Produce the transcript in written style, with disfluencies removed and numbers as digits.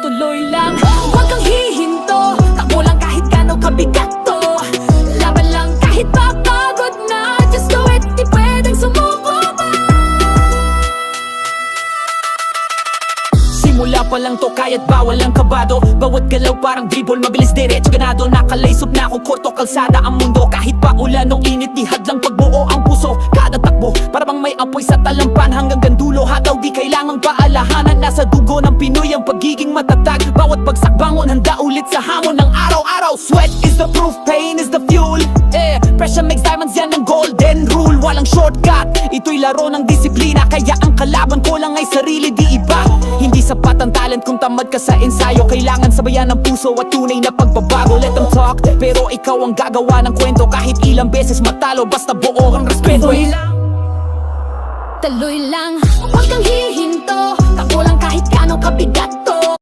tuloy lang. Huwag kang hihinto, takbo lang kahit gaano kabigat to. Laban lang kahit papagod na, just do it, di pwedeng sumuko pa. Simula pa lang to, kaya't bawal ang kabado. Bawat galaw parang dribble, mabilis diretso ganado. Nakalaysop na ako, korto kalsada ang mundo. Kahit pa ulan o init, di hadlang pagbuo ang puso. Kada takbo, para bang may apoy sa talampan. Hanggang gandulo, hataw di kailangang paalahanan. Nasa dugo ng Pinoy ang pagiging matatag. Bawat bagsak bangon, handa ulit sa hamon ng araw-araw. Sweat is the proof, pain is the fuel. Pressure makes diamonds, yan ang golden rule. Walang shortcut, ito'y laro ng disiplina. Kaya ang kalaban ko lang ay sarili, di iba. Hindi sapat ang talent kung tamad ka sa ensayo. Kailangan sabayan ng puso at tunay na pagbabago. Let them talk, pero ikaw ang gagawa ng kwento. Kahit ilang beses matalo, basta buo ang respeto. Tuloy lang, huwag kang hihinto, takbo lang kahit gaano kabigat to.